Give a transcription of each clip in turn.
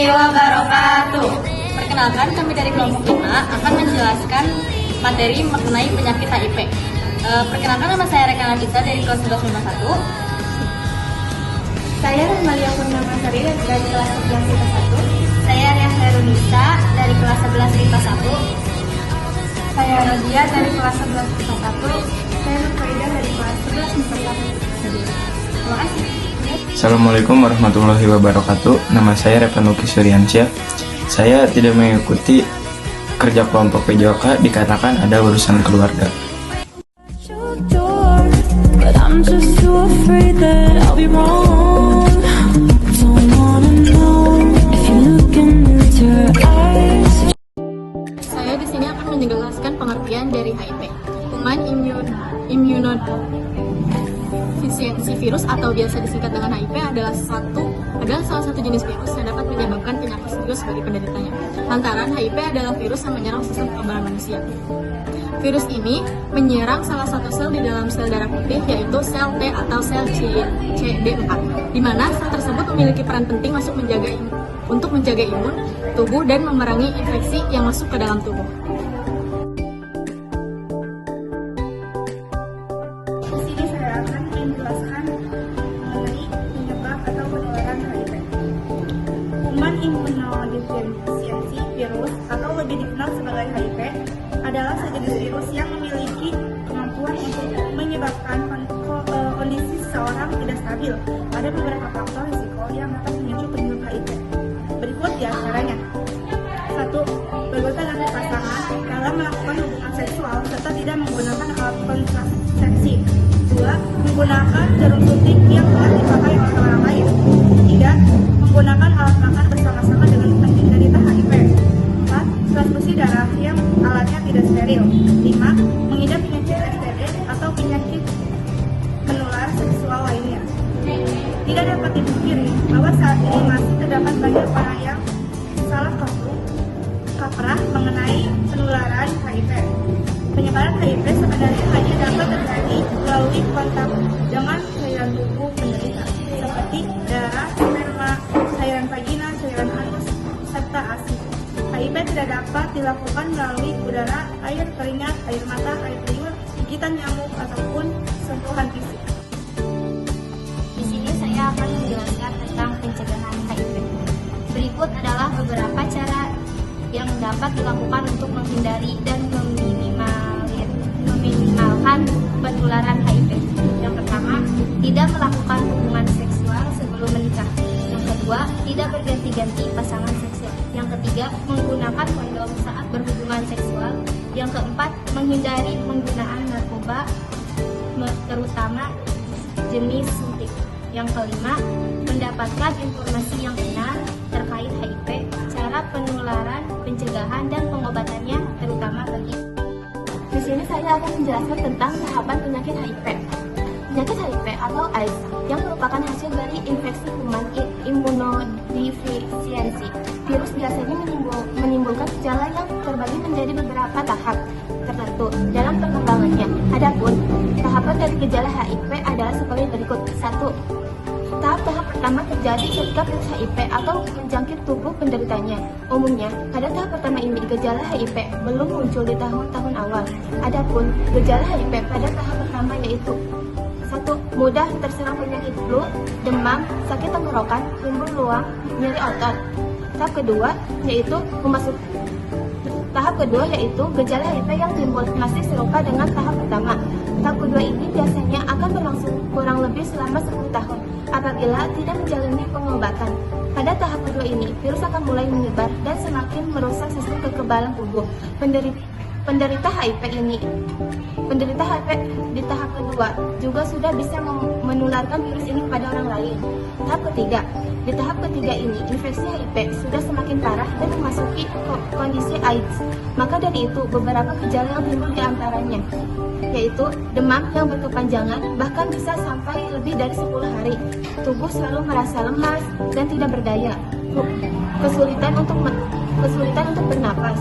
wabarakatuh. Perkenalkan, kami dari kelompok 5 akan menjelaskan materi mengenai penyakit HIV. Perkenalkan, nama saya Reka Nafisa dari kelas 1151. Saya Rahmalia Purnamasari dari kelas 11 IPA 1. Saya Ria Herunisa dari kelas 11 IPA 1. Saya Rodia dari kelas 11 IPA 1. Saya Nurfaida dari kelas 11 IPA 1. Terima kasih. Assalamualaikum warahmatullahi wabarakatuh. Nama saya Revanuki Suryansyah. Saya tidak mengikuti kerja kelompok PJOK dikarenakan ada urusan keluarga. Saya di sini akan menjelaskan pengertian dari HIV. Human Immunodefficiency virus atau biasa disingkat dengan HIV adalah salah satu jenis virus yang dapat menyebabkan penyakit serius bagi penderitanya. Lantaran HIV adalah virus yang menyerang sistem kekebalan manusia. Virus ini menyerang salah satu sel di dalam sel darah putih, yaitu sel T atau sel CD4, di mana sel tersebut memiliki peran penting untuk menjaga imun tubuh dan memerangi infeksi yang masuk ke dalam tubuh. Di sini saya akan menjelaskan mengenai penyebab atau penularan HIV. Human Immunodefficiency virus atau lebih dikenal sebagai HIV adalah sejenis virus yang memiliki kemampuan untuk menyebabkan kondisi seseorang tidak stabil. Ada beberapa faktor risiko yang dapat memicu penyakit HIV. Berikut di antaranya. 1. Bergota dengan pasangan dalam melakukan hubungan seksual serta tidak menggunakan alat kontrasepsi. 2. Menggunakan jarum suntik yang telah dipakai oleh orang lain. 3. Menggunakan alat makan bersama-sama dengan penderita HIV. 4. Transfusi darah yang alatnya tidak steril. 5. Mengidap penyakit STD atau penyakit menular seksual lainnya. Tidak dapat dipungkiri bahwa saat ini masih terdapat banyak orang yang salah kaprah mengenai penularan HIV. Penyebaran HIV sebenarnya hanya dapat terjadi melalui kontak dengan cairan tubuh penderita, seperti darah, sperma, cairan vagina, cairan anus, serta ASI. HIV tidak dapat dilakukan melalui udara, air, keringat, air mata, air liur, gigitan nyamuk, ataupun sentuhan fisik. Di sini saya akan menjelaskan tentang pencegahan HIV. Berikut adalah beberapa cara yang dapat dilakukan untuk menghindari dan meminimalkan penularan HIV. Yang pertama, tidak melakukan hubungan seksual sebelum menikah. Yang kedua, tidak berganti-ganti pasangan seksual. Yang ketiga, menggunakan kondom saat berhubungan seksual. Yang keempat, menghindari penggunaan narkoba, terutama jenis suntik. Yang kelima, mendapatkan informasi yang benar terkait HIV, cara penularan, pencegahan, dan pengobatannya, terutama bagi. Di sini saya akan menjelaskan tentang tahapan penyakit HIV. Penyakit HIV atau AIDS yang merupakan hasil dari infeksi human immunodefficiency. Virus biasanya menimbulkan gejala yang terbagi menjadi beberapa tahap tertentu dalam perkembangannya. Adapun tahapan dari gejala HIV adalah sebagai berikut. 1. Tahap pertama terjadi ketika virus HIV atau menjangkit tubuh penderitanya. Umumnya, pada tahap pertama ini gejala HIV belum muncul di tahun-tahun awal. Adapun gejala HIV pada tahap pertama yaitu 1. Mudah terserang penyakit flu, demam, sakit tenggorokan, timbul luang, nyeri otot. Tahap kedua yaitu gejala HIV yang timbul masih serupa dengan tahap pertama. Tahap kedua ini biasanya akan berlangsung kurang lebih selama 10 tahun apabila tidak menjalani pengobatan. Pada tahap kedua ini, virus akan mulai menyebar dan semakin merusak sistem kekebalan tubuh. Penderita HIV di tahap kedua juga sudah bisa menularkan virus ini kepada orang lain. Di tahap ketiga ini, infeksi HIV sudah semakin parah dan memasuki kondisi AIDS. Maka dari itu, beberapa gejala yang timbul di antaranya yaitu demam yang berkepanjangan, bahkan bisa sampai lebih dari 10 hari. Tubuh selalu merasa lemas dan tidak berdaya. Kesulitan untuk bernapas,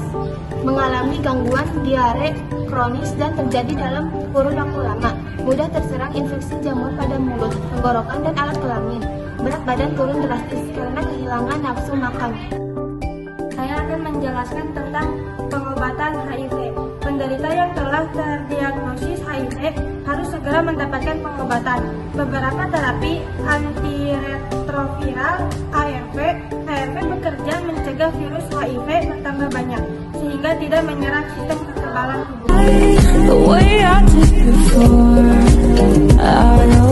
mengalami gangguan diare kronis dan terjadi dalam kurun waktu lama, mudah terserang infeksi jamur pada mulut, tenggorokan, dan alat kelamin. berat badan turun drastis karena kehilangan nafsu makan. Saya akan menjelaskan tentang pengobatan HIV. Penderita yang telah terdiagnosis HIV harus segera mendapatkan pengobatan. Beberapa terapi antiretroviral ARV bekerja mencegah virus HIV bertambah banyak sehingga tidak menyerang sistem kekebalan tubuh. The way I did before, I know